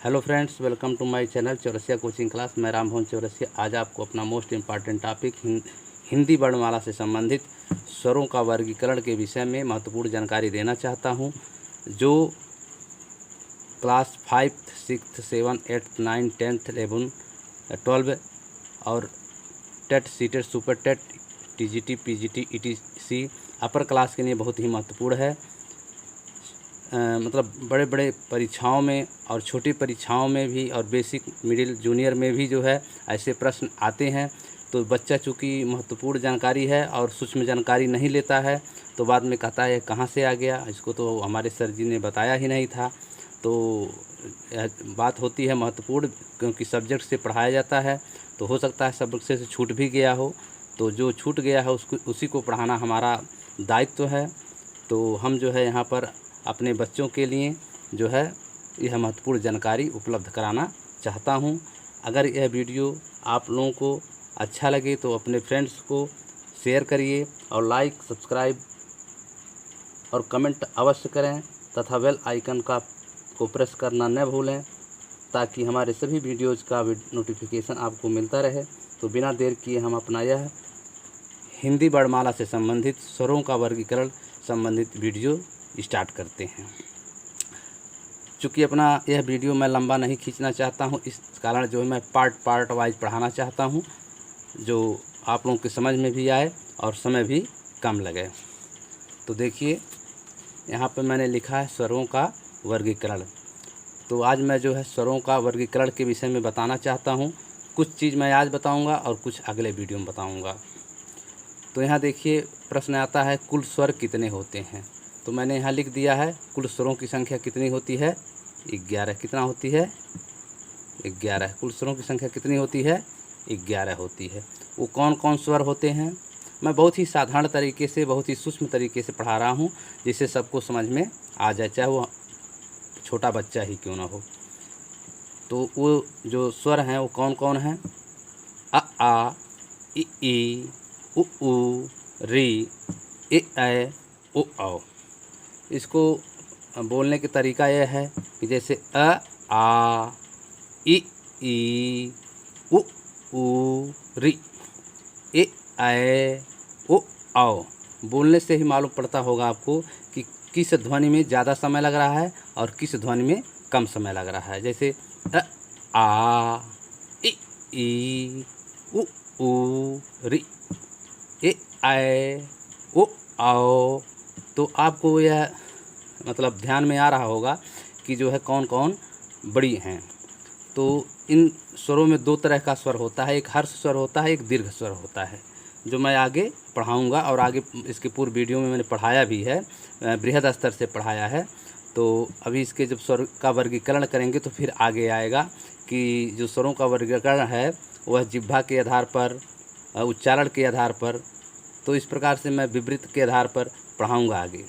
Hello friends, welcome to my channel Chaurasia coaching class. मैं रामभवन चौरसिया आज आपको अपना मोस्ट इम्पॉर्टेंट टॉपिक हिंदी वर्णमाला से संबंधित स्वरों का वर्गीकरण के विषय में महत्वपूर्ण जानकारी देना चाहता हूं। जो क्लास 5, 6, 7, 8, 9, 10, 11, 12 और TET, CTET, super TET, TGT, PGT, ETC upper class के लिए बहुत ही महत्वपूर्ण है। मतलब बड़े बड़े परीक्षाओं में और छोटी परीक्षाओं में भी और बेसिक, मिडिल, जूनियर में भी जो है ऐसे प्रश्न आते हैं। तो बच्चा चूँकि महत्वपूर्ण जानकारी है और सूक्ष्म जानकारी नहीं लेता है तो बाद में कहता है कहाँ से आ गया, इसको तो हमारे सर जी ने बताया ही नहीं था। तो बात होती है महत्वपूर्ण, क्योंकि सब्जेक्ट से पढ़ाया जाता है तो हो सकता है सब्जेक्ट से छूट भी गया हो। तो जो छूट गया है उसको उसी को पढ़ाना हमारा दायित्व है। तो हम जो है यहाँ पर अपने बच्चों के लिए जो है यह महत्वपूर्ण जानकारी उपलब्ध कराना चाहता हूँ। अगर यह वीडियो आप लोगों को अच्छा लगे तो अपने फ्रेंड्स को शेयर करिए और लाइक, सब्सक्राइब और कमेंट अवश्य करें तथा बेल आइकन को प्रेस करना न भूलें ताकि हमारे सभी वीडियोज़ का नोटिफिकेशन आपको मिलता रहे। तो बिना देर किए हम अपना यह हिंदी वर्णमाला से संबंधित स्वरों का वर्गीकरण संबंधित वीडियो स्टार्ट करते हैं। चूँकि अपना यह वीडियो मैं लंबा नहीं खींचना चाहता हूँ, इस कारण जो है मैं पार्ट वाइज पढ़ाना चाहता हूँ, जो आप लोगों की समझ में भी आए और समय भी कम लगे। तो देखिए यहाँ पर मैंने लिखा है स्वरों का वर्गीकरण। तो आज मैं जो है स्वरों का वर्गीकरण के विषय में बताना चाहता हूँ। कुछ चीज़ मैं आज बताऊँगा और कुछ अगले वीडियो में बताऊँगा। तो यहाँ देखिए प्रश्न आता है कुल स्वर कितने होते हैं। तो मैंने यहाँ लिख दिया है कुल स्वरों की संख्या कितनी होती है, 11। कितना होती है? 11। कुल स्वरों की संख्या कितनी होती है? 11 होती है। वो कौन कौन स्वर होते हैं मैं बहुत ही साधारण तरीके से, बहुत ही सूक्ष्म तरीके से पढ़ा रहा हूँ जिससे सबको समझ में आ जाए, चाहे वो छोटा बच्चा ही क्यों ना हो। तो वो जो स्वर हैं वो कौन कौन हैं? अ, आ, इ, ई, उ, री, ए, ऐ, ओ, औ। इसको बोलने का तरीका यह है कि जैसे अ, आ, इ, ई, उ, री, ए, ऐ, ओ, औ। बोलने से ही मालूम पड़ता होगा आपको कि किस ध्वनि में ज़्यादा समय लग रहा है और किस ध्वनि में कम समय लग रहा है। जैसे अ, आ, इ, ई, उ, री, ए, ऐ, ओ, औ। तो आपको यह मतलब ध्यान में आ रहा होगा कि जो है कौन कौन बड़ी हैं। तो इन स्वरों में दो तरह का स्वर होता है, एक हर्ष स्वर होता है, एक दीर्घ स्वर होता है, जो मैं आगे पढ़ाऊंगा। और आगे इसके पूर्व वीडियो में मैंने पढ़ाया भी है, बृहद स्तर से पढ़ाया है। तो अभी इसके जब स्वर का वर्गीकरण करेंगे तो फिर आगे आएगा कि जो स्वरों का वर्गीकरण है वह जिह्वा के आधार पर, उच्चारण के आधार पर, तो इस प्रकार से मैं विवृत के आधार पर पढ़ाऊँगा आगे।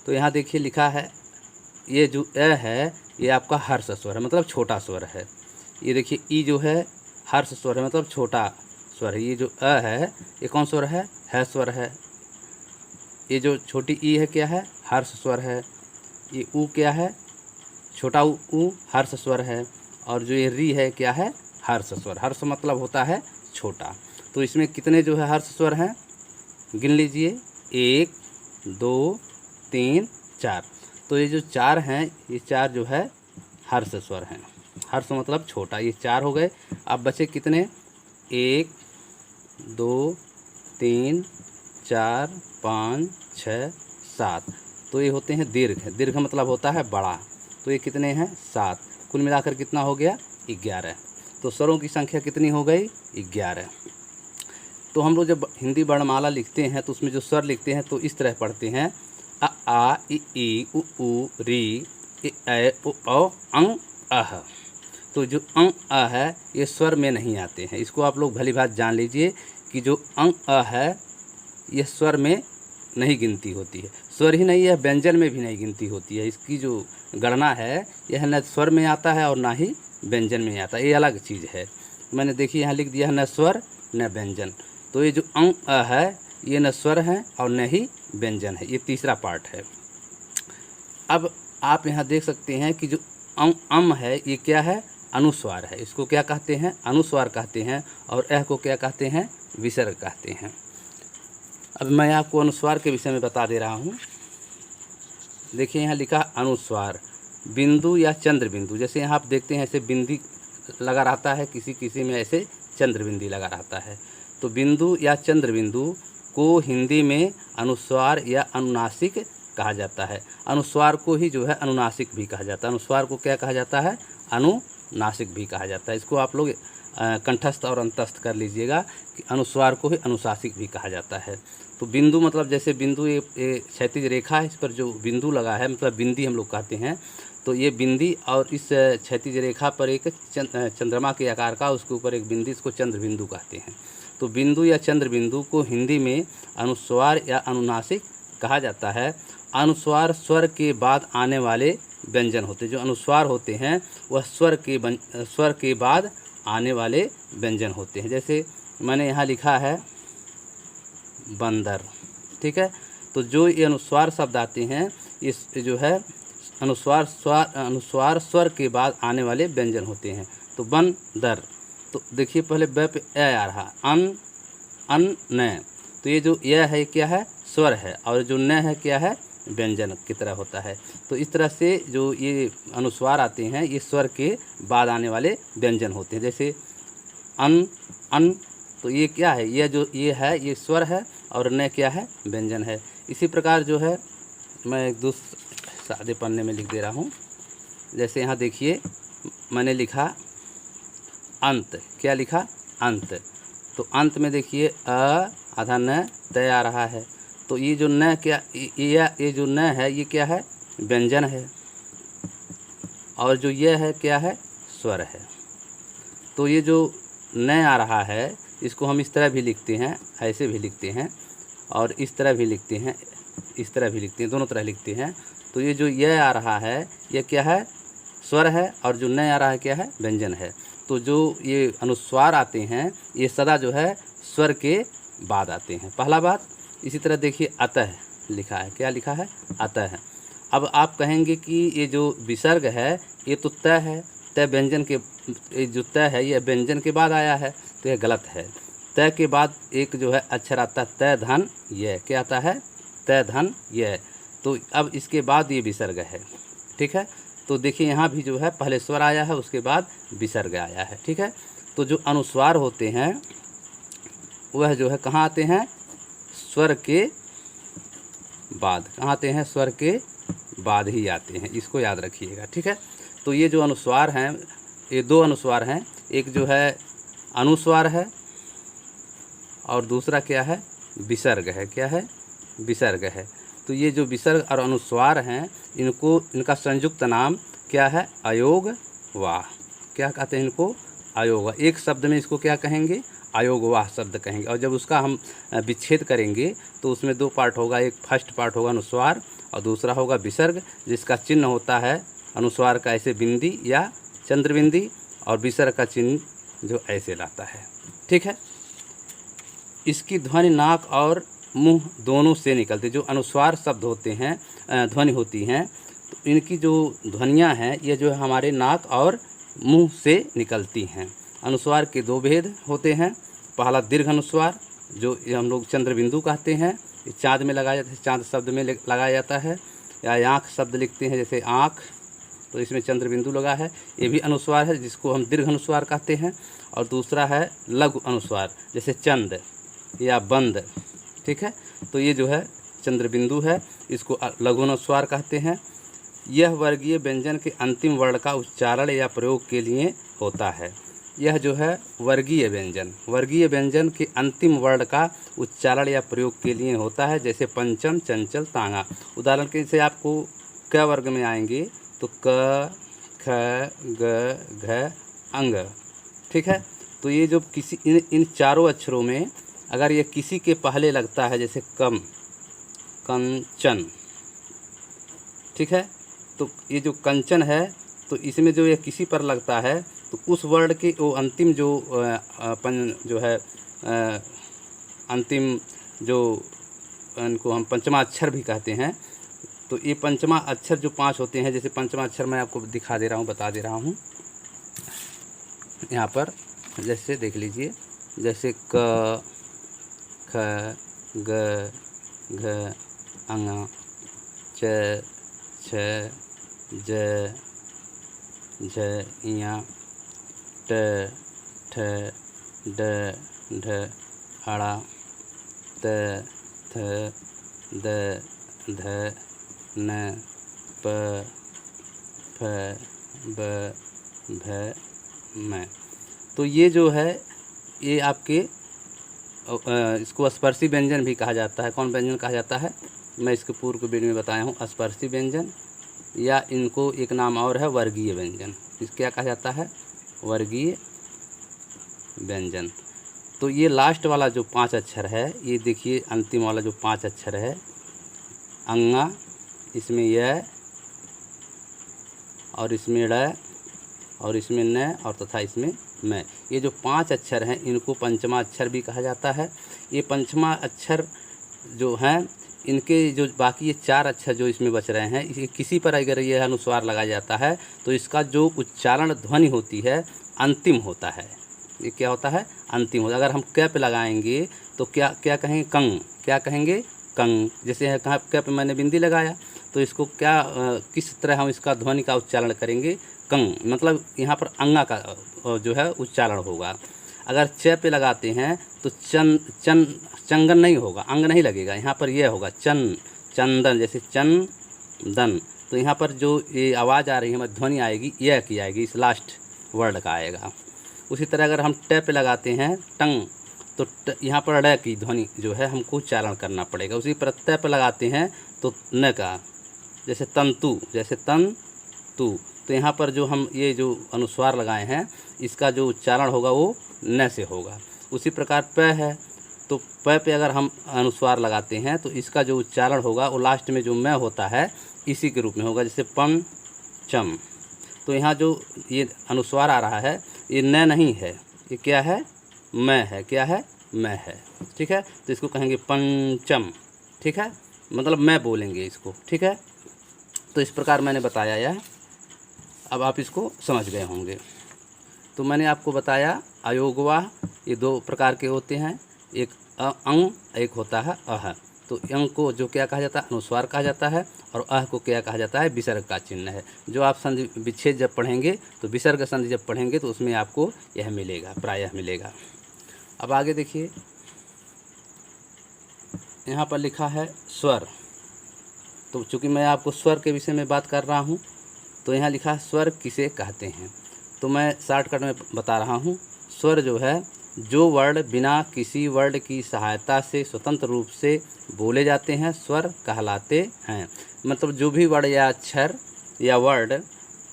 तो यहाँ देखिए लिखा है, ये जो अ है ये आपका हर्ष स्वर है, मतलब छोटा स्वर है। ये देखिए ई जो है हर्ष स्वर है, मतलब छोटा स्वर है। ये जो अ है ये कौन स्वर है स्वर है। ये जो छोटी ई है क्या है? हर्ष स्वर है। ये ऊ क्या है? छोटा ऊ हर्ष स्वर है। और जो ये री है क्या है? हर्ष स्वर। हर्ष मतलब होता है छोटा। तो इसमें कितने जो है हर्ष स्वर हैं गिन लीजिए, 1, 2, 3, 4। तो ये जो 4 हैं ये 4 जो है हर्ष स्वर हैं। हर्ष मतलब छोटा, ये 4 हो गए। अब बचे कितने? 1, 2, 3, 4, 5, 6, 7। तो ये होते हैं दीर्घ। दीर्घ मतलब होता है बड़ा। तो ये कितने हैं? 7। कुल मिलाकर कितना हो गया? 11। तो स्वरों की संख्या कितनी हो गई? 11। तो हम लोग जब हिंदी वर्णमाला लिखते हैं तो उसमें जो स्वर लिखते हैं तो इस तरह पढ़ते हैं, अ, आ, इ, ई, उ, री, ए, ऐ, ओ, औ, अं, अह। तो जो अं, अ है ये स्वर में नहीं आते हैं। इसको आप लोग भली भांति जान लीजिए कि जो अं, अ है यह स्वर में नहीं गिनती होती है। स्वर ही नहीं, यह व्यंजन में भी नहीं गिनती होती है। इसकी जो गणना है यह न स्वर में आता है और ना ही व्यंजन में आता है, ये अलग चीज़ है। मैंने देखिए यहाँ लिख दिया है न स्वर न व्यंजन। तो ये जो अं, अ है ये न स्वर है और न ही व्यंजन है, ये तीसरा पार्ट है। अब आप यहाँ देख सकते हैं कि जो अम है ये क्या है, अनुस्वार है, इसको क्या कहते हैं, अनुस्वार कहते हैं। और एह को क्या कहते हैं, विसर्ग कहते हैं। अब मैं आपको अनुस्वार के विषय में बता दे रहा हूँ। देखिए यहाँ लिखा अनुस्वार, बिंदु या चंद्र बिंदु। जैसे यहाँ आप देखते हैं ऐसे बिंदी लगा रहता है, किसी किसी में ऐसे चंद्र बिंदी लगा रहता है। तो बिंदु या चंद्र बिंदु को हिंदी में अनुस्वार या अनुनासिक कहा जाता है। अनुस्वार को ही जो है अनुनासिक भी कहा जाता है। अनुस्वार को क्या कहा जाता है, अनुनासिक भी कहा जाता है। इसको आप लोग कंठस्थ और अंतस्थ कर लीजिएगा कि अनुस्वार को ही अनुशासिक भी कहा जाता है। तो बिंदु मतलब जैसे बिंदु ये क्षैतिज रेखा है, इस पर जो बिंदु लगा है मतलब बिंदी हम लोग कहते हैं। तो ये बिंदी और इस क्षैतिज रेखा पर एक चंद्रमा के आकार का उसके ऊपर एक बिंदी, इसको चंद्र बिंदु कहते हैं। तो बिंदु या चंद्र बिंदु को हिंदी में अनुस्वार या अनुनासिक कहा जाता है। अनुस्वार स्वर के बाद आने वाले व्यंजन होते हैं। जो अनुस्वार होते हैं वह स्वर के बाद आने वाले व्यंजन होते हैं। जैसे मैंने यहाँ लिखा है बंदर, ठीक है। तो जो ये अनुस्वार शब्द आते हैं इस जो है अनुस्वार स्वर के बाद आने वाले व्यंजन होते हैं। तो बंदर, तो देखिए पहले ब पे ए आ रहा, अन न, तो ये जो यह है क्या है, स्वर है, और जो न है क्या है, व्यंजन की तरह होता है। तो इस तरह से जो ये अनुस्वार आते हैं ये स्वर के बाद आने वाले व्यंजन होते हैं। जैसे अन, तो ये क्या है, ये जो ये है ये स्वर है और न क्या है, व्यंजन है। इसी प्रकार जो है मैं एक दूसरे सादे पन्ने में लिख दे रहा हूँ। जैसे यहाँ देखिए मैंने लिखा अंत, क्या लिखा, अंत। तो अंत में देखिए आधा न तय आ रहा है। तो ये जो न क्या, ये जो न है ये क्या है, व्यंजन है, और जो ये है क्या है, स्वर है। तो ये जो न आ रहा है इसको हम इस तरह भी लिखते हैं, ऐसे भी लिखते हैं, और इस तरह भी लिखते हैं, इस तरह भी लिखते हैं, दोनों तरह लिखते हैं। तो ये जो ये आ रहा है ये क्या है, स्वर है, और जो न आ रहा है क्या है, व्यंजन है। तो जो ये अनुस्वार आते हैं ये सदा जो है स्वर के बाद आते हैं, पहला बात। इसी तरह देखिए अतः लिखा है, क्या लिखा है, अतः। अब आप कहेंगे कि ये जो विसर्ग है ये तो तय है, तय व्यंजन के, ये जो तय है ये व्यंजन के बाद आया है, तो यह गलत है। तय के बाद एक जो है अक्षर आता है तय धन ये, क्या आता है, तय धन ये। तो अब इसके बाद ये विसर्ग है, ठीक है। तो देखिए यहाँ भी जो है पहले स्वर आया है उसके बाद विसर्ग आया है, ठीक है। तो जो अनुस्वार होते हैं वह जो है कहाँ आते हैं, स्वर के बाद, कहाँ आते हैं, स्वर के बाद ही आते हैं, इसको याद रखिएगा, ठीक है। तो ये जो अनुस्वार हैं ये दो अनुस्वार हैं, एक जो है अनुस्वार है और दूसरा क्या है, विसर्ग है, क्या है, विसर्ग है। तो ये जो विसर्ग और अनुस्वार हैं इनका संयुक्त नाम क्या है, अयोग वाह, क्या कहते हैं इनको, अयोग। एक शब्द में इसको क्या कहेंगे, अयोगवाह शब्द कहेंगे। और जब उसका हम विच्छेद करेंगे तो उसमें दो पार्ट होगा, एक फर्स्ट पार्ट होगा अनुस्वार और दूसरा होगा विसर्ग, जिसका चिन्ह होता है अनुस्वार का ऐसे बिंदी या चंद्रबिंदी, और विसर्ग का चिन्ह जो ऐसे लाता है, ठीक है। इसकी ध्वनि नाक और मुंह दोनों से निकलती, जो अनुस्वार शब्द होते हैं, ध्वनि होती हैं, तो इनकी जो ध्वनियाँ हैं ये जो है हमारे नाक और मुंह से निकलती हैं। अनुस्वार के दो भेद होते हैं, पहला दीर्घ अनुस्वार जो हम लोग चंद्रबिंदु कहते हैं, ये चाँद में लगाया जाता है, चाँद शब्द में लगाया जाता है, या आँख शब्द लिखते हैं जैसे आँख, तो इसमें चंद्रबिंदु लगा है, ये भी अनुस्वार है जिसको हम दीर्घ अनुस्वार कहते हैं। और दूसरा है लघु अनुस्वार जैसे चंद या बंद, ठीक है। तो ये जो है चंद्रबिंदु है, इसको लघु अनुस्वार कहते हैं। यह वर्गीय व्यंजन के अंतिम वर्ण का उच्चारण या प्रयोग के लिए होता है। यह जो है वर्गीय व्यंजन के अंतिम वर्ण का उच्चारण या प्रयोग के लिए होता है, जैसे पंचम, चंचल, तांगा। उदाहरण के जैसे आपको क वर्ग में आएंगे तो क, ख, ग, घ, अंग, ठीक है। तो ये जो किसी इन चारों अक्षरों में अगर ये किसी के पहले लगता है, जैसे कम, कंचन, ठीक है, तो ये जो कंचन है तो इसमें जो ये किसी पर लगता है तो उस वर्ण के वो अंतिम जो है अंतिम जो इनको हम पंचमाक्षर भी कहते हैं, तो ये पंचमा अक्षर जो 5 होते हैं, जैसे पंचमा अक्षर मैं आपको दिखा दे रहा हूँ, बता दे रहा हूँ यहाँ पर। जैसे देख लीजिए, जैसे क, ख, ग, घ, अंग, च, छ, ज, झ, ञ, ट, ठ, ड, ढ, अड़ा, त, थ, द, ध, न, प, फ, ब, भ, म। तो ये जो है ये आपके इसको स्पर्शी व्यंजन भी कहा जाता है। कौन व्यंजन कहा जाता है? मैं इसके पूर्व के वीडियो में बताया हूँ, स्पर्शी व्यंजन, या इनको एक नाम और है वर्गीय व्यंजन। इस क्या कहा जाता है? वर्गीय व्यंजन। तो ये लास्ट वाला जो 5 अक्षर है, ये देखिए अंतिम वाला जो 5 अक्षर है, अंगा, इसमें य और इसमें ड़ और इसमें न और तथा इसमें मैं, ये जो 5 अक्षर हैं इनको पंचमा अक्षर भी कहा जाता है। ये पंचमा अक्षर जो हैं, इनके जो बाकी ये 4 अक्षर जो इसमें बच रहे हैं, इसे किसी पर अगर यह अनुस्वार लगाया जाता है तो इसका जो उच्चारण ध्वनि होती है अंतिम होता है। ये क्या होता है? अंतिम होता है। अगर हम क पे लगाएंगे तो क्या क्या कहेंगे? कंग। क्या कहेंगे? कंग। जैसे है कहाँ क पे मैंने बिंदी लगाया, तो इसको क्या किस तरह हम इसका ध्वनि का उच्चारण करेंगे? कंग। मतलब यहाँ पर अंगा का जो है उच्चारण होगा। अगर च पे लगाते हैं तो चंगन नहीं होगा, अंग नहीं लगेगा, यहाँ पर यह होगा चंदन। जैसे चंदन, तो यहाँ पर जो ये आवाज़ आ रही है, ध्वनि आएगी, यह की आएगी, इस लास्ट वर्ड का आएगा। उसी तरह अगर हम ट पे लगाते हैं टंग, तो यहाँ पर ड़ की ध्वनि जो है हमको उच्चारण करना पड़ेगा। उसी पर त पे लगाते हैं तो न का, जैसे तंतु, जैसे तंतु, तो यहाँ पर जो हम ये जो अनुस्वार लगाए हैं इसका जो उच्चारण होगा वो न से होगा। उसी प्रकार प है, तो प पे अगर हम अनुस्वार लगाते हैं तो इसका जो उच्चारण होगा वो लास्ट में जो मैं होता है इसी के रूप में होगा, जैसे पम चम। तो यहाँ जो ये अनुस्वार आ रहा है ये न नहीं है, ये क्या है? मैं है। क्या है? मैं है। ठीक है, तो इसको कहेंगे पंचम। ठीक है, मतलब मैं बोलेंगे इसको। ठीक है, तो इस प्रकार मैंने बताया यह, अब आप इसको समझ गए होंगे। तो मैंने आपको बताया अयोगवाह ये 2 प्रकार के होते हैं, एक अंग, एक होता है अह। तो अंग को जो क्या कहा जाता है? अनुस्वार कहा जाता है, और अह को क्या कहा जाता है? विसर्ग का चिन्ह है। जो आप संधि विच्छेद जब पढ़ेंगे तो विसर्ग संधि जब पढ़ेंगे तो उसमें आपको यह मिलेगा, प्रायः मिलेगा। अब आगे देखिए, यहाँ पर लिखा है स्वर। तो चूँकि मैं आपको स्वर के विषय में बात कर रहा हूँ, तो यहाँ लिखा है स्वर किसे कहते हैं। तो मैं शॉर्टकट में बता रहा हूँ। स्वर जो है, जो वर्ण बिना किसी वर्ण की सहायता से स्वतंत्र रूप से बोले जाते हैं स्वर कहलाते हैं। मतलब जो भी वर्ण या अक्षर या वर्ण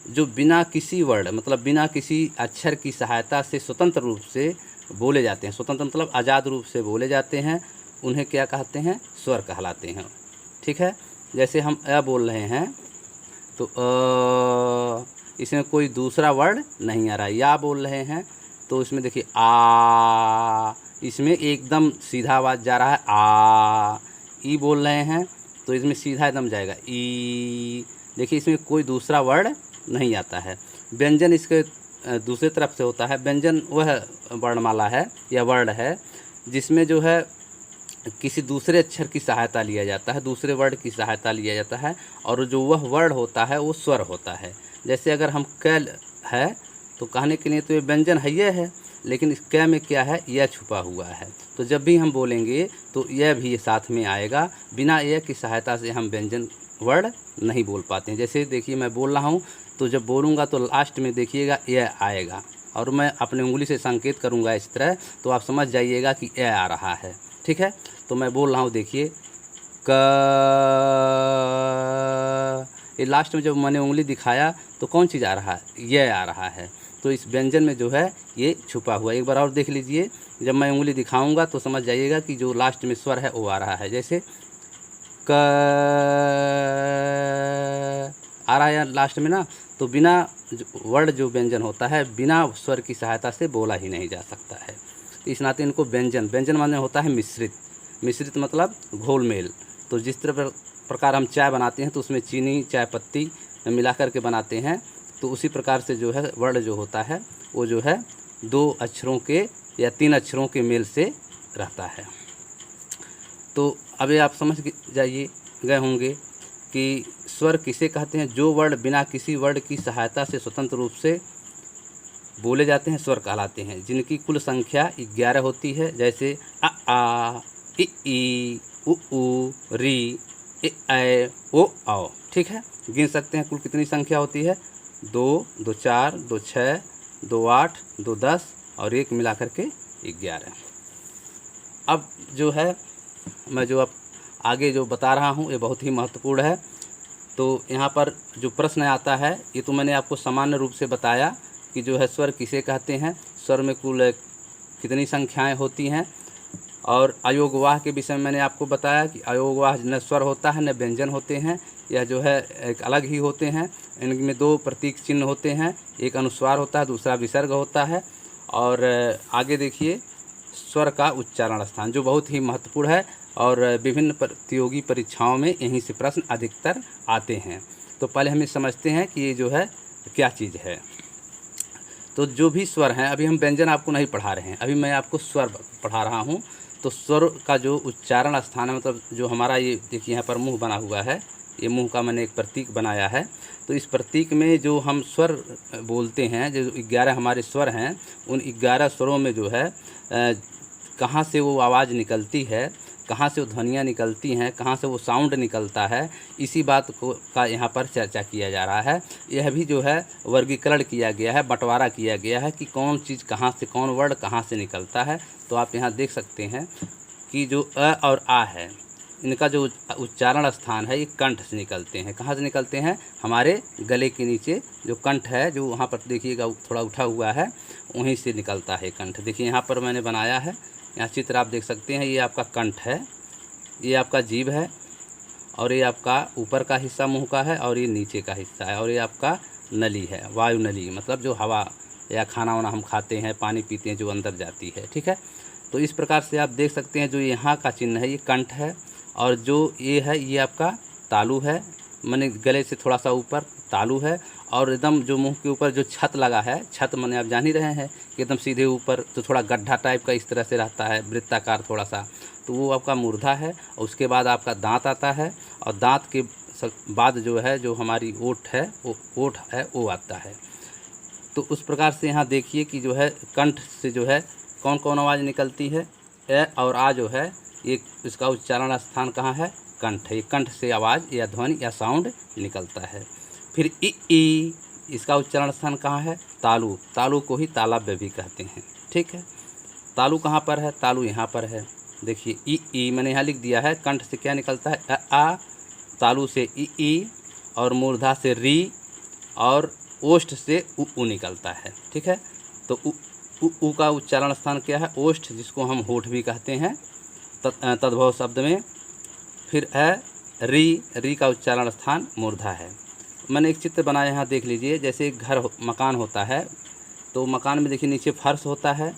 जो बिना किसी वर्ण, मतलब बिना किसी अक्षर की सहायता से स्वतंत्र रूप से बोले जाते हैं, स्वतंत्र मतलब आज़ाद रूप से बोले जाते हैं, उन्हें क्या कहते हैं? स्वर कहलाते हैं। ठीक है, जैसे हम अ बोल रहे हैं तो इसमें कोई दूसरा वर्ण नहीं आ रहा है। या बोल रहे हैं तो इसमें देखिए आ, इसमें एकदम सीधा आवाज़ जा रहा है आ। ई बोल रहे हैं तो इसमें सीधा एकदम जाएगा ई। देखिए इसमें कोई दूसरा वर्ण नहीं आता है। व्यंजन इसके दूसरे तरफ से होता है। व्यंजन वह वर्णमाला है या वर्ण है जिसमें जो है किसी दूसरे अक्षर की सहायता लिया जाता है, दूसरे वर्ण की सहायता लिया जाता है, और जो वह वर्ण होता है वो स्वर होता है। जैसे अगर हम क है तो कहने के लिए तो ये व्यंजन है, ये है, लेकिन इस क में क्या है? यह छुपा हुआ है। तो जब भी हम बोलेंगे तो यह भी साथ में आएगा। बिना यह की सहायता से हम व्यंजन वर्ण नहीं बोल पाते हैं। जैसे देखिए मैं बोल रहा हूँ तो जब बोलूँगा तो लास्ट में देखिएगा यह आएगा, और मैं अपने उंगली से संकेत करूँगा इस तरह, तो आप समझ जाइएगा कि यह आ रहा है। ठीक है, तो मैं बोल रहा हूँ, देखिए क, ये लास्ट में जब मैंने उंगली दिखाया तो कौन चीज़ आ रहा है? यह आ रहा है। तो इस व्यंजन में जो है ये छुपा हुआ है। एक बार और देख लीजिए, जब मैं उंगली दिखाऊंगा तो समझ जाइएगा कि जो लास्ट में स्वर है वो आ रहा है। जैसे क आ रहा है लास्ट में ना, तो बिना वर्ण जो व्यंजन होता है बिना स्वर की सहायता से बोला ही नहीं जा सकता है। तो इस नाते इनको व्यंजन, व्यंजन माने होता है मिश्रित। मिश्रित मतलब घोल मेल। तो जिस तरह प्रकार हम चाय बनाते हैं तो उसमें चीनी चाय पत्ती मिला करके बनाते हैं, तो उसी प्रकार से जो है वर्ण जो होता है वो जो है 2 अक्षरों के या 3 अक्षरों के मेल से रहता है। तो अभी आप समझ गए होंगे कि स्वर किसे कहते हैं। जो वर्ण बिना किसी वर्ण की सहायता से स्वतंत्र रूप से बोले जाते हैं स्वर कहलाते हैं, जिनकी कुल संख्या 11 होती है, जैसे अ आ, इ ई, उ ऊ, री, ए ऐ, ओ औ। ठीक है, गिन सकते हैं कुल कितनी संख्या होती है, 2, 2 4, 2 6, 2 8, 2 10 और 1 मिला करके 11। अब जो है मैं जो अब आगे जो बता रहा हूँ ये बहुत ही महत्वपूर्ण है। तो यहाँ पर जो प्रश्न आता है ये तो मैंने आपको सामान्य रूप से बताया कि जो है स्वर किसे कहते हैं, स्वर में कुल कितनी संख्याएं होती हैं, और अयोगवाह के विषय में मैंने आपको बताया कि अयोगवाह न स्वर होता है न व्यंजन होते हैं, यह जो है एक अलग ही होते हैं। इनमें 2 प्रतीक चिन्ह होते हैं, एक अनुस्वार होता है दूसरा विसर्ग होता है। और आगे देखिए स्वर का उच्चारण स्थान जो बहुत ही महत्वपूर्ण है, और विभिन्न प्रतियोगी परीक्षाओं में यहीं से प्रश्न अधिकतर आते हैं। तो पहले हम ये समझते हैं कि ये जो है क्या चीज़ है। तो जो भी स्वर हैं, अभी हम व्यंजन आपको नहीं पढ़ा रहे हैं, अभी मैं आपको स्वर पढ़ा रहा हूँ। तो स्वर का जो उच्चारण स्थान है, मतलब जो हमारा ये देखिए यहाँ पर मुंह बना हुआ है, ये मुंह का मैंने एक प्रतीक बनाया है। तो इस प्रतीक में जो हम स्वर बोलते हैं, जो 11 हमारे स्वर हैं, उन 11 स्वरों में जो है कहाँ से वो आवाज़ निकलती है, कहाँ से वो ध्वनियाँ निकलती हैं, कहाँ से वो साउंड निकलता है, इसी बात को का यहाँ पर चर्चा किया जा रहा है। यह भी जो है वर्गीकरण किया गया है, बंटवारा किया गया है कि कौन चीज़ कहाँ से, कौन वर्ण कहाँ से निकलता है। तो आप यहाँ देख सकते हैं कि जो अ और आ है, इनका जो उच्चारण स्थान है ये कंठ से निकलते हैं। कहाँ से निकलते हैं, हमारे गले के नीचे जो कंठ है, जो वहाँ पर देखिएगा थोड़ा उठा हुआ है, वहीं से निकलता है कंठ। देखिए यहाँ पर मैंने बनाया है, यहाँ चित्र आप देख सकते हैं, ये आपका कंठ है, ये आपका जीभ है, और ये आपका ऊपर का हिस्सा मुंह का है, और ये नीचे का हिस्सा है, और ये आपका नली है, वायु नली, मतलब जो हवा या खाना वाना हम खाते हैं, पानी पीते हैं, जो अंदर जाती है। ठीक है, तो इस प्रकार से आप देख सकते हैं जो यहाँ का चिन्ह है ये कंठ है, और जो ये है ये आपका तालु है, मैंने गले से थोड़ा सा ऊपर तालु है, और एकदम जो मुंह के ऊपर जो छत लगा है, छत मैंने आप जान ही रहे हैं कि एकदम सीधे ऊपर तो थोड़ा गड्ढा टाइप का इस तरह से रहता है, वृत्ताकार थोड़ा सा, तो वो आपका मूर्धा है। और उसके बाद आपका दांत आता है, और दांत के बाद जो है जो हमारी ओठ है, वो ओठ है वो आता है। तो उस प्रकार से यहाँ देखिए कि जो है कंठ से जो है कौन कौन आवाज़ निकलती है, ए और आ जो है ये इसका उच्चारण स्थान कहाँ है, कंठ है। कंठ से आवाज़ या ध्वनि या साउंड निकलता है। फिर ई, इसका उच्चारण स्थान कहाँ है, तालु, तालु को ही तालव्य भी कहते हैं। ठीक है, तालु कहाँ पर है, तालु यहाँ पर है। देखिए ई मैंने यहाँ लिख दिया है, कंठ से क्या निकलता है आ, तालु से ई, और मूर्धा से री, और ओष्ठ से उ निकलता है। ठीक है, तो उ का उच्चारण स्थान क्या है, ओष्ठ, जिसको हम होठ भी कहते हैं तद्भव शब्द में। फिर है री का उच्चारण स्थान मूर्धा है। मैंने एक चित्र बनाया, यहाँ देख लीजिए, जैसे एक घर मकान होता है, तो मकान में देखिए नीचे फर्श होता है,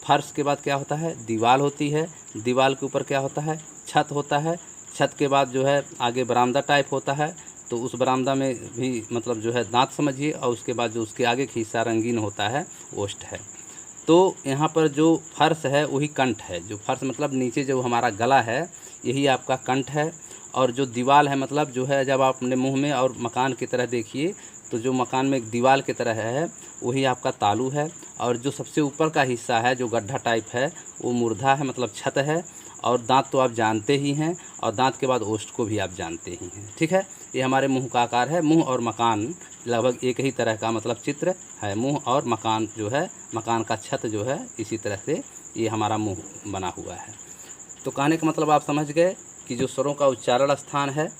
फर्श के बाद क्या होता है, दीवार होती है, दीवार के ऊपर क्या होता है, छत होता है, छत के बाद जो है आगे बरामदा टाइप होता है, तो उस बरामदा में भी मतलब जो है दांत समझिए, और उसके बाद जो उसके आगे का हिस्सा रंगीन होता है ओष्ठ है। तो यहाँ पर जो फर्श है वही कंठ है, जो फर्श मतलब नीचे जो हमारा गला है यही आपका कंठ है, और जो दीवार है मतलब जो है जब आप अपने मुंह में और मकान की तरह देखिए तो जो मकान में एक दीवार की तरह है वही आपका तालु है, और जो सबसे ऊपर का हिस्सा है जो गड्ढा टाइप है वो मूर्धा है, मतलब छत है। और दांत तो आप जानते ही हैं, और दांत के बाद ओष्ठ को भी आप जानते ही हैं। ठीक है, ये हमारे मुंह का आकार है। मुंह और मकान लगभग एक ही तरह का मतलब चित्र है, मुंह और मकान जो है, मकान का छत जो है, इसी तरह से ये हमारा मुंह बना हुआ है। तो कहने का मतलब आप समझ गए कि जो स्वरों का उच्चारण स्थान है,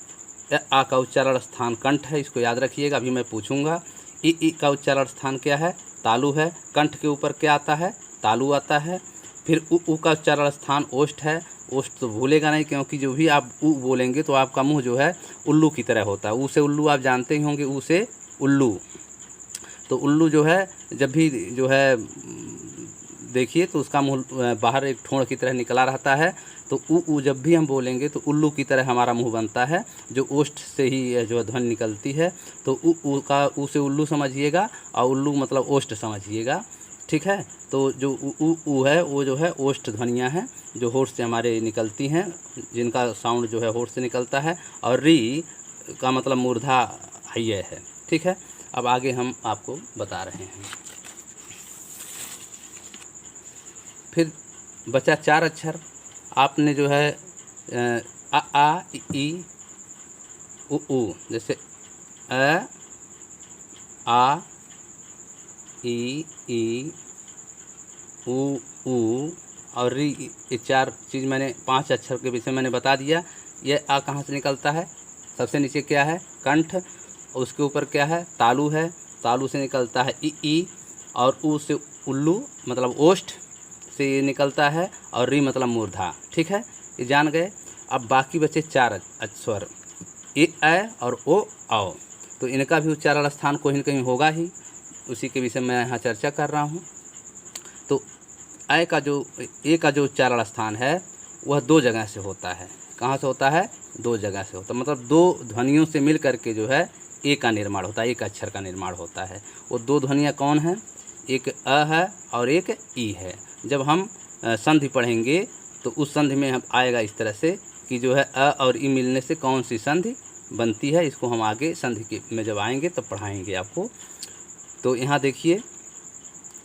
आ का उच्चारण स्थान कंठ है, इसको याद रखिएगा, अभी मैं पूछूंगा। ई का उच्चारण स्थान क्या है, तालु है, कंठ के ऊपर क्या आता है, तालु आता है। फिर उ का उच्चारण स्थान ओष्ठ है, ओष्ठ तो भूलेगा नहीं, क्योंकि जो भी आप उ बोलेंगे तो आपका मुंह जो है उल्लू की तरह होता है। ऊ से उल्लू आप जानते ही होंगे, ऊ से उल्लू। तो उल्लू जो है जब भी जो है देखिए तो उसका मुँह बाहर एक ठोड़ की तरह निकला रहता है। तो ऊ जब भी हम बोलेंगे तो उल्लू की तरह हमारा मुंह बनता है, जो ओष्ठ से ही जो ध्वनि निकलती है। तो ऊ का ऊ से उल्लू समझिएगा और उल्लू मतलब ओष्ठ समझिएगा, ठीक है। तो जो ऊ है वो जो है ओष्ठ ध्वनियाँ हैं जो होठ से हमारे निकलती हैं, जिनका साउंड जो है होठ से निकलता है। और री का मतलब मूर्धा हय है, ठीक है। अब आगे हम आपको बता रहे हैं। फिर बचा 4 अक्षर। आपने जो है अ आ ई उ, जैसे अ आ ई उ और री, ये 4 चीज़ मैंने 5 अक्षर के विषय मैंने बता दिया। ये आ कहाँ से निकलता है? सबसे नीचे क्या है? कंठ। उसके ऊपर क्या है? तालु है। तालु से निकलता है ई और ऊ से उल्लू मतलब ओष्ठ से ये निकलता है, और री मतलब मूर्धा, ठीक है। ये जान गए। अब बाकी बचे 4 स्वर ए ऐ और ओ औ। तो इनका भी उच्चारण स्थान कहीं न कहीं होगा ही, उसी के विषय में यहाँ चर्चा कर रहा हूँ। तो ऐ का जो उच्चारण स्थान है वह 2 जगह से होता है। कहाँ से होता है? 2 जगह से होता है, मतलब 2 ध्वनियों से मिल करके जो है ए का निर्माण होता है, एक अक्षर का निर्माण होता है। वो 2 ध्वनियाँ कौन हैं? एक अ है और एक ई है। जब हम संधि पढ़ेंगे तो उस संधि में हम आएगा इस तरह से कि जो है अ और ई मिलने से कौन सी संधि बनती है। इसको हम आगे संधि के में जब आएंगे तब पढ़ाएंगे आपको। तो यहाँ देखिए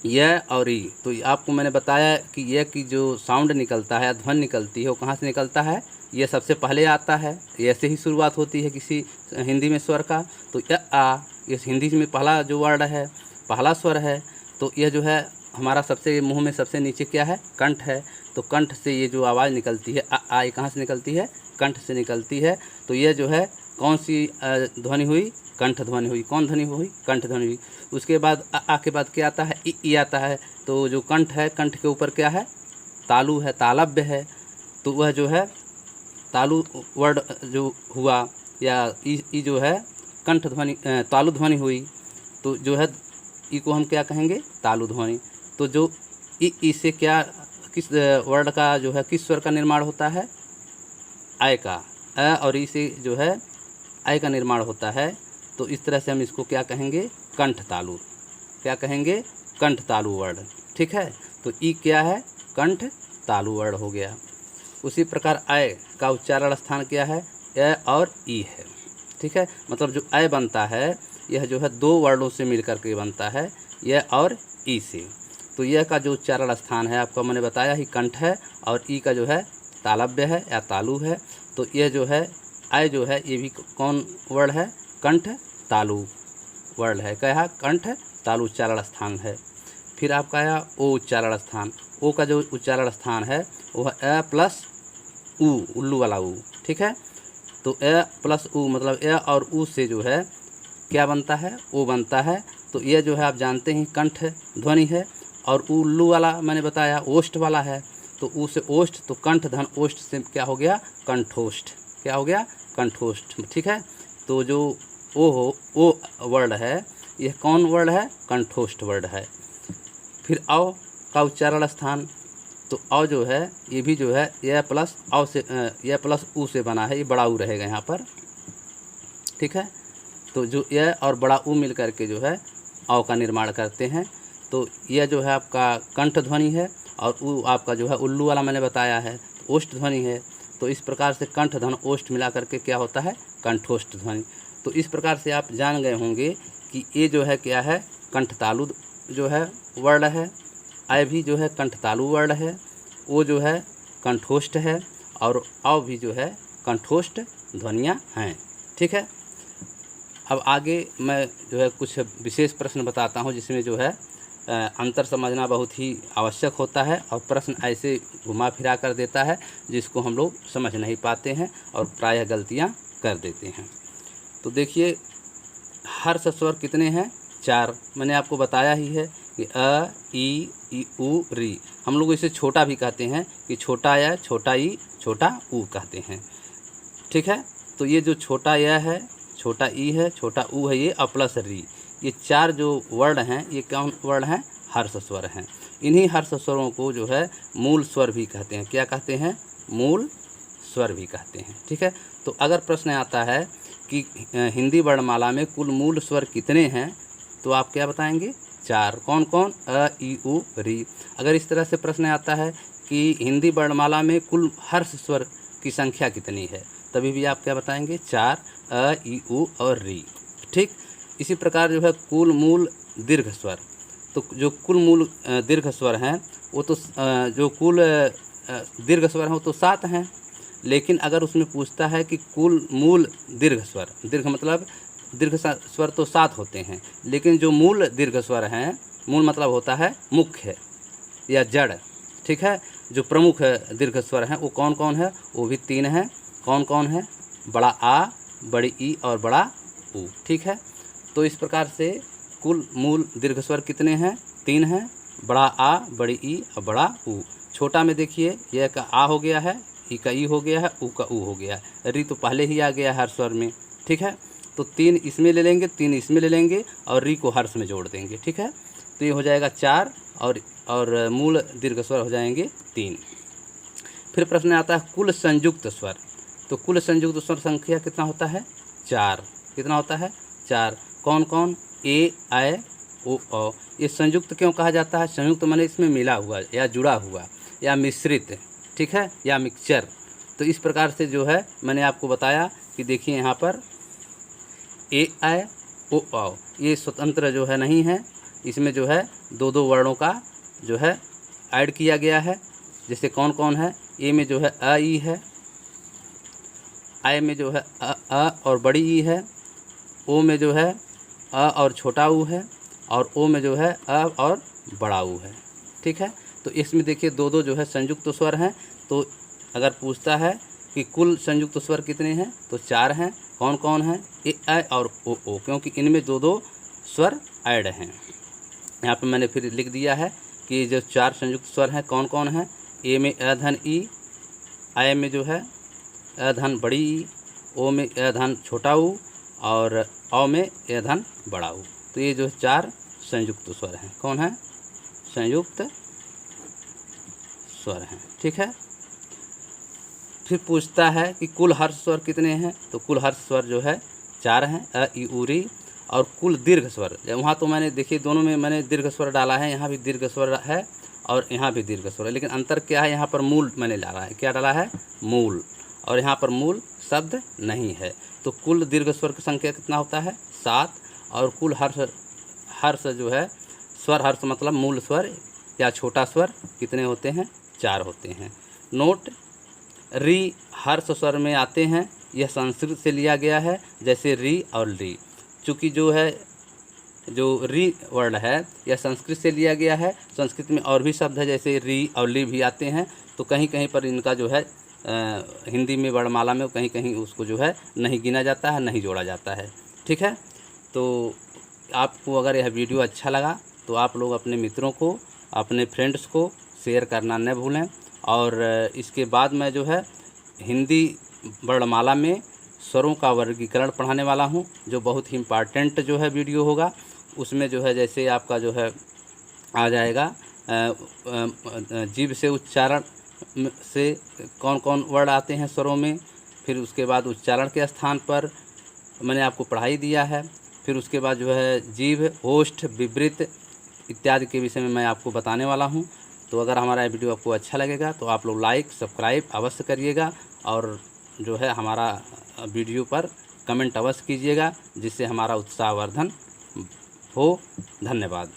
य और ई, तो आपको मैंने बताया कि य की जो साउंड निकलता है, ध्वनि निकलती है, वो कहाँ से निकलता है? यह सबसे पहले आता है। ऐसे ही शुरुआत होती है किसी हिंदी में स्वर का। तो य आ, ये हिंदी में पहला जो वर्ड है, पहला स्वर है। तो यह जो है हमारा सबसे मुंह में सबसे नीचे क्या है? कंठ है। तो कंठ से ये जो आवाज़ निकलती है आ, ये कहाँ से निकलती है? कंठ से निकलती है। तो यह जो है कौन सी ध्वनि हुई? कंठ ध्वनि हुई। कौन ध्वनि हुई? कंठ ध्वनि हुई। उसके बाद आ के बाद क्या आता है? ई आता है। तो जो कंठ है, कंठ के ऊपर क्या है? तालु है, तालव्य है। तो वह जो है तालु वर्ड जो हुआ, या ई जो है कंठ ध्वनि तालु ध्वनि हुई। तो जो है ई को हम क्या कहेंगे? तालु ध्वनि। तो जो ई से क्या, किस वर्ड का जो है, किस स्वर का निर्माण होता है? आय का। अ और ई से जो है आय का निर्माण होता है। तो इस तरह से हम इसको क्या कहेंगे? कंठ तालु। क्या कहेंगे? कंठ तालु वर्ड, ठीक है। तो ई क्या है? कंठ तालु वर्ड हो गया। उसी प्रकार आय का उच्चारण स्थान क्या है? ए और ई है, ठीक है। मतलब जो आय बनता है यह जो है 2 वर्डों से मिलकर के बनता है, यह और ई से। तो यह का जो उच्चारण स्थान है आपको मैंने बताया ही कंठ है, और ई का जो है तालव्य है या तालु है। तो यह जो है आय जो है ये भी कौन वर्ड है? कंठ तालु वर्ड है। क्या है? कंठ तालु उच्चारण स्थान है। फिर आपका आया ओ उच्चारण स्थान। ओ का जो उच्चारण स्थान है वह अ प्लस उ, उल्लू वाला उ, ठीक है। तो अ प्लस उ मतलब अ और उ से जो है क्या बनता है? ओ बनता है। तो यह जो है आप जानते हैं कंठ ध्वनि है, और उल्लू वाला मैंने बताया ओष्ठ वाला है। तो उ से ओष्ठ, तो कंठ धन ओष्ठ से क्या हो गया? कंठोष्ठ। क्या हो गया? कंठोष्ठ, ठीक है। तो जो ओ वर्ड है यह कौन वर्ड है? कंठोष्ठ वर्ड है। फिर औ का उच्चारण स्थान। तो औ जो है ये भी जो है यह प्लस औ से यह प्लस उ से बना है, ये बड़ा उ रहेगा यहाँ पर, ठीक है। तो जो यह और बड़ा उ मिल करके जो है औ का निर्माण करते हैं। तो यह जो है आपका कंठ ध्वनि है, और उ आपका जो है उल्लू वाला मैंने बताया है ओष्ठ ध्वनि है। तो इस प्रकार से कंठ धन ओष्ठ मिला करके क्या होता है? कंठोष्ठ ध्वनि। तो इस प्रकार से आप जान गए होंगे कि ये जो है क्या है? कंठ तालु जो है वर्ड है। आय भी जो है कंठ तालु वर्ड है। वो जो है कंठोष्ठ है, और औ भी जो है कंठोष्ठ ध्वनियाँ हैं, ठीक है। अब आगे मैं जो है कुछ विशेष प्रश्न बताता हूँ जिसमें जो है अंतर समझना बहुत ही आवश्यक होता है, और प्रश्न ऐसे घुमा फिरा कर देता है जिसको हम लोग समझ नहीं पाते हैं और प्रायः गलतियाँ कर देते हैं। तो देखिए हर्ष स्वर कितने हैं? 4। मैंने आपको बताया ही है कि अ, ई उ, री। हम लोग इसे छोटा भी कहते हैं कि छोटा या, छोटा ई, छोटा उ कहते हैं, ठीक है। तो ये जो छोटा य है, छोटा ई है, छोटा उ है, ये प्लस री, ये 4 जो वर्ड हैं ये कौन वर्ड हैं? हर्ष स्वर हैं। इन्हीं हर्ष स्वरों को जो है मूल स्वर भी कहते हैं। क्या कहते हैं? मूल स्वर भी कहते हैं। ठीक है, तो अगर प्रश्न आता है कि हिंदी वर्णमाला में कुल मूल स्वर कितने हैं, तो आप क्या बताएंगे? 4। कौन कौन? अ, ई, उ, री। अगर इस तरह से प्रश्न आता है कि हिंदी वर्णमाला में कुल हर्ष स्वर की संख्या कितनी है, तभी भी आप क्या बताएंगे? 4, अ, ई, उ और री। ठीक, इसी प्रकार जो है कुल मूल दीर्घ स्वर, तो जो कुल मूल दीर्घ स्वर हैं वो तो जो कुल दीर्घ स्वर हैं वो तो 7 हैं, लेकिन अगर उसमें पूछता है कि कुल मूल दीर्घ स्वर, दीर्घ मतलब दीर्घ स्वर तो 7 होते हैं, लेकिन जो मूल दीर्घ स्वर हैं, मूल मतलब होता है मुख्य या जड़। ठीक है, जो प्रमुख दीर्घ स्वर हैं वो कौन कौन है? वो भी 3 हैं। कौन कौन है? बड़ा आ, बड़ी ई और बड़ा उ। ठीक है, तो इस प्रकार से कुल मूल दीर्घ स्वर कितने हैं? 3 हैं। बड़ा आ, बड़ी ई और बड़ा उ। छोटा में देखिए, यह का आ हो गया है, ई का ई हो गया है, उ का उ हो गया है, री तो पहले ही आ गया है हर स्वर में। ठीक है, तो 3 इसमें ले लेंगे, 3 इसमें ले लेंगे और री को हर्ष में जोड़ देंगे। ठीक है, तो ये हो जाएगा 4 और मूल दीर्घ स्वर हो जाएंगे 3। फिर प्रश्न आता है कुल संयुक्त स्वर, तो कुल संयुक्त स्वर संख्या कितना होता है? 4। कितना होता है? 4। कौन कौन? ए, ऐ, ओ, औ। ये संयुक्त क्यों कहा जाता है? संयुक्त माने इसमें मिला हुआ या जुड़ा हुआ या मिश्रित, ठीक है, या मिक्सचर। तो इस प्रकार से जो है मैंने आपको बताया कि देखिए यहाँ पर ए, ऐ, ओ, औ ये स्वतंत्र जो है नहीं है, इसमें जो है 2-2 वर्णों का जो है ऐड किया गया है। जैसे कौन कौन है? ए में जो है अ, ई है, ऐ में जो है अ और बड़ी ई है, ओ में जो है अ और छोटा ऊ है, और ओ में जो है अ और बड़ा ऊ है। ठीक है, तो इसमें देखिए 2-2 जो है संयुक्त स्वर हैं। तो अगर पूछता है कि कुल संयुक्त स्वर कितने हैं, तो 4 हैं। कौन कौन हैं? ए, ऐ और ओ, क्योंकि इनमें 2-2 स्वर ऐड हैं। यहाँ पे मैंने फिर लिख दिया है कि जो 4 संयुक्त स्वर हैं कौन कौन हैं? ए में अ धन ई, ऐ में जो है अ धन बड़ी ई, ओ में अ धन छोटा ऊ और औ में अ धन बड़ा ऊ। तो ये जो 4 संयुक्त स्वर हैं। कौन है? संयुक्त स्वर हैं। ठीक है, फिर पूछता है कि कुल हर्ष स्वर कितने हैं, तो कुल हर्ष स्वर जो है 4 हैं, अ, ई, उ, री। और कुल दीर्घ स्वर, वहाँ तो मैंने देखिए दोनों में मैंने दीर्घ स्वर डाला है, यहाँ भी दीर्घ स्वर है और यहाँ भी दीर्घ स्वर है, लेकिन अंतर क्या है? यहाँ पर मूल मैंने डाला है। क्या डाला है? मूल। और यहाँ पर मूल शब्द नहीं है। तो कुल दीर्घ स्वर की संख्या कितना होता है? 7। और कुल हर्ष जो है स्वर, हर्ष मतलब मूल स्वर या छोटा स्वर कितने होते हैं? 4 होते हैं। नोट, री हर्ष स्वर में आते हैं, यह संस्कृत से लिया गया है, जैसे री और ली। चूँकि जो है जो री वर्ड है यह संस्कृत से लिया गया है। संस्कृत में और भी शब्द है जैसे री और ली भी आते हैं, तो कहीं कहीं पर इनका जो है हिंदी में वर्णमाला में कहीं कहीं उसको जो है नहीं गिना जाता है, नहीं जोड़ा जाता है। ठीक है, तो आपको अगर यह वीडियो अच्छा लगा तो आप लोग अपने मित्रों को, अपने फ्रेंड्स को शेयर करना न भूलें। और इसके बाद मैं जो है हिंदी वर्णमाला में स्वरों का वर्गीकरण पढ़ाने वाला हूं, जो बहुत ही इम्पॉर्टेंट जो है वीडियो होगा। उसमें जो है जैसे आपका जो है आ जाएगा जीभ से उच्चारण से कौन कौन वर्ड आते हैं स्वरों में, फिर उसके बाद उच्चारण के स्थान पर मैंने आपको पढ़ाई दिया है। फिर उसके बाद जो है जीभ, ओष्ठ, विवृत इत्यादि के विषय में मैं आपको बताने वाला हूं। तो अगर हमारा वीडियो आपको अच्छा लगेगा तो आप लोग लाइक सब्सक्राइब अवश्य करिएगा, और जो है हमारा वीडियो पर कमेंट अवश्य कीजिएगा, जिससे हमारा उत्साहवर्धन हो। धन्यवाद।